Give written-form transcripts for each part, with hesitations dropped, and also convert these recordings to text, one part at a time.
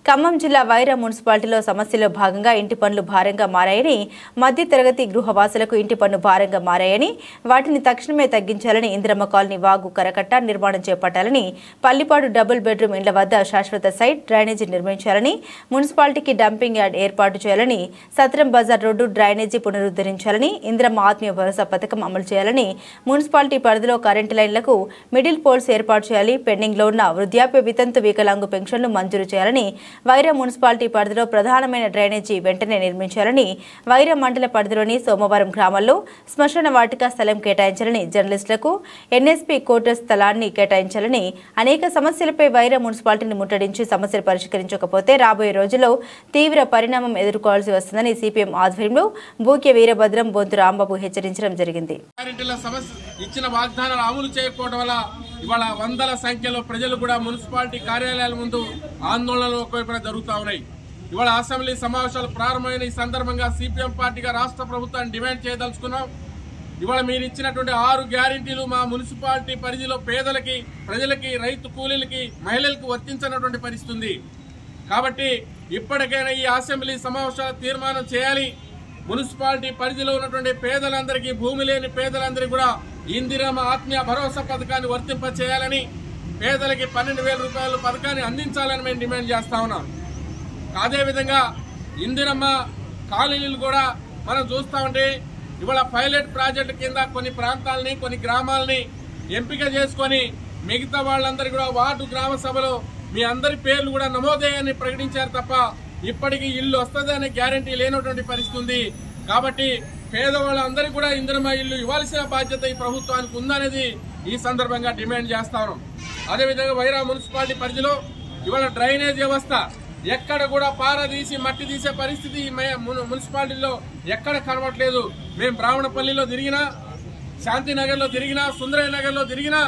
ఖమ్మం జిల్లా వైరా మున్సిపాలిటీలో సమస్యలో భాగంగా ఇంటి పన్నులు భారంగా మారాయని, మధ్య తరగతి గృహవాసులకు ఇంటి పన్ను భారంగా మారాయని, వాటిని తక్షణమే తగ్గించాలని, ఇందిరమ్మ కాలనీ వాగు కరకట్ట నిర్మాణం చేపట్టాలని, పల్లిపాడు డబుల్ బెడ్రూమ్ ఇండ్ల వద్ద శాశ్వత సైట్ డ్రైనేజీ నిర్మించాలని, మున్సిపాలిటీకి డంపింగ్ యార్డ్ ఏర్పాటు చేయాలని, సత్రం బజార్ రోడ్డు డ్రైనేజీ పునరుద్ధరించాలని, ఇందిరమ్మ ఆత్మీయ భరోసా పథకం అమలు చేయాలని, మున్సిపాలిటీ పరిధిలో కరెంటు లైన్లకు మిడిల్ పోల్స్ ఏర్పాటు చేయాలి, పెండింగ్లో ఉన్న వృద్ధాప్య వితంతు వికలాంగు పెన్షన్లు మంజూరు చేయాలని, వైరా మున్సిపాలిటీ పరిధిలో ప్రధానమైన డ్రైనేజీ వెంటనే నిర్మించాలని, వైరా మండల పరిధిలోని సోమవారం గ్రామాల్లో శ్మశాన వాటిక స్థలం కేటాయించాలని, జర్నలిస్టులకు ఎన్ఎస్పీ క్వార్టర్స్ స్థలాన్ని కేటాయించాలని, అనేక సమస్యలపై వైరా మున్సిపాలిటీని ముట్టడించి సమస్యలు పరిష్కరించకపోతే రాబోయే రోజుల్లో తీవ్ర పరిణామం ఎదుర్కోవాల్సి వస్తుందని సిపిఎం ఆధ్వర్యంలో బూకే వీరభద్రం, బొంతు రాంబాబు హెచ్చరించడం జరిగింది. ఇచ్చిన వాగ్దానాలు అమలు చేయకపోవడం వల్ల ఇవాళ వందల సంఖ్యలో ప్రజలు కూడా మున్సిపాలిటీ కార్యాలయాల ముందు ఆందోళనలు ఒకవైపున జరుగుతూ ఉన్నాయి. ఇవాళ అసెంబ్లీ సమావేశాలు ప్రారంభమైన ఈ సందర్భంగా సిపిఎం పార్టీగా రాష్ట్ర ప్రభుత్వాన్ని డిమాండ్ చేయదలుచుకున్నాం. ఇవాళ మీరు ఇచ్చినటువంటి 6 గ్యారెంటీలు మా మున్సిపాలిటీ పరిధిలో పేదలకి, ప్రజలకి, రైతు కూలీలకి, మహిళలకు వర్తించినటువంటి పరిస్థితి ఉంది. కాబట్టి ఇప్పటికైనా ఈ అసెంబ్లీ సమావేశాలు తీర్మానం చేయాలి. మున్సిపాలిటీ పరిధిలో ఉన్నటువంటి పేదలందరికీ, భూమి లేని పేదలందరికీ కూడా ఇందిరమ్మ ఆత్మీయ భరోసా పథకాన్ని వర్తింప చేయాలని, పేదలకి 12,000 రూపాయల పథకాన్ని అందించాలని మేము డిమాండ్ చేస్తా ఉన్నాం. అదేవిధంగా ఇందిరమ్మ కాలనీలు కూడా మనం చూస్తా ఉంటే ఇవాళ పైలట్ ప్రాజెక్టు కింద కొన్ని ప్రాంతాలని, కొన్ని గ్రామాలని ఎంపిక చేసుకొని మిగతా వాళ్ళందరికీ కూడా వార్డు గ్రామ సభలో మీ అందరి పేర్లు కూడా నమోదయ్యాయని ప్రకటించారు తప్ప ఇప్పటికీ ఇల్లు వస్తుందనే గ్యారంటీ లేనటువంటి పరిస్థితి ఉంది. కాబట్టి పేదవాళ్ళందరికీ కూడా ఇందిరమ్మ ఇల్లు ఇవ్వాల్సిన బాధ్యత ఈ ప్రభుత్వానికి ఉందనేది ఈ సందర్భంగా డిమాండ్ చేస్తాను. అదేవిధంగా వైరా మున్సిపాలిటీ పరిధిలో ఇవాళ డ్రైనేజ్ వ్యవస్థ ఎక్కడ కూడా పారదీసి మట్టి తీసే పరిస్థితి మున్సిపాలిటీలో ఎక్కడ కనబడట్లేదు. మేము బ్రాహ్మణపల్లిలో తిరిగినా, శాంతినగర్లో తిరిగినా, సుందరయ్య నగర్లో తిరిగినా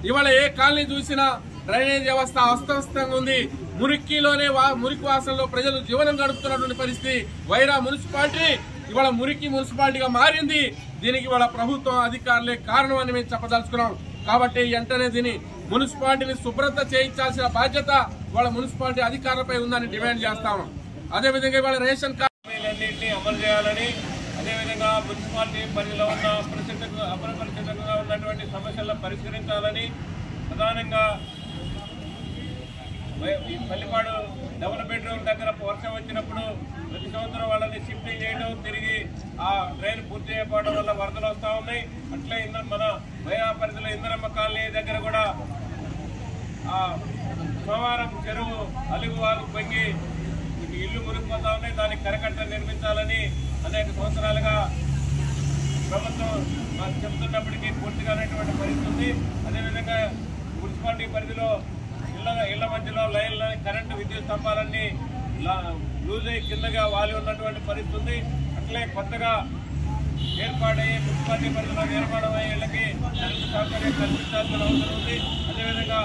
ఇవాళ ఏ కాలనీ చూసినా డ్రైనేజ్ వ్యవస్థ అస్తవ్యస్తంగా ఉంది. మురికిలోనే మురికి వాసనలో ప్రజలు జీవనం గడుపుతున్నటువంటి పరిస్థితి. వైరా మున్సిపాలిటీ ఇవాళ మురికి మున్సిపాలిటీగా మారింది. దీనికి ఇవాళ ప్రభుత్వం అధికారులే కారణం అని మేము చెప్పదలుచుకున్నాం. కాబట్టి వెంటనే దీని మున్సిపాలిటీని శుభ్రత చేయించాల్సిన బాధ్యత ఇవాళ మున్సిపాలిటీ అధికారులపై ఉందని డిమాండ్ చేస్తాము. అదేవిధంగా ఇవాళ రేషన్ కార్డులన్నింటినీ అమలు చేయాలని, అదేవిధంగా మున్సిపాలిటీ పరిధిలో ఉన్న అపరిచితంగా ఉన్నటువంటి సమస్యలను పరిష్కరించాలని, ప్రధానంగా ఈ పల్లిపాడు డబుల్ బెడ్రూమ్ దగ్గర వర్షం వచ్చినప్పుడు ప్రతి సంవత్సరం వాళ్ళని షిఫ్టింగ్ చేయడం, తిరిగి ఆ డ్రైన్ పూర్తి చేయకపోవడం వల్ల వరదలు వస్తూ ఉన్నాయి. అట్లే మన వైరా పరిధిలో ఇందిరమ్మ కాలనీ దగ్గర కూడా ఆ సోమవారం చెరువు అలుగు వాగు పొంగి ఇల్లు మునిగిపోతా ఉన్నాయి. దానికి కరకట్ట నిర్మించాలని అనేక సంవత్సరాలుగా ప్రభుత్వం చెబుతున్నప్పటికీ పూర్తిగానేటువంటి పరిస్థితి ఉంది. అదేవిధంగా మున్సిపాలిటీ పరిధిలో ఇళ్ల మధ్యలో లైన్లని, కరెంటు విద్యుత్ స్తంభాలన్నీ లూజ్ అయ్యి కిందగా వాలి ఉన్నటువంటి పరిస్థితి ఉంది. అట్లే కొత్తగా ఏర్పాటయ్యే మున్సిపాలిటీ పరిధిలో నిర్మాణం అయ్యే ఇళ్లకి కరెంటు సౌకర్యం కల్పించాల్సిన అవసరం ఉంది. అదేవిధంగా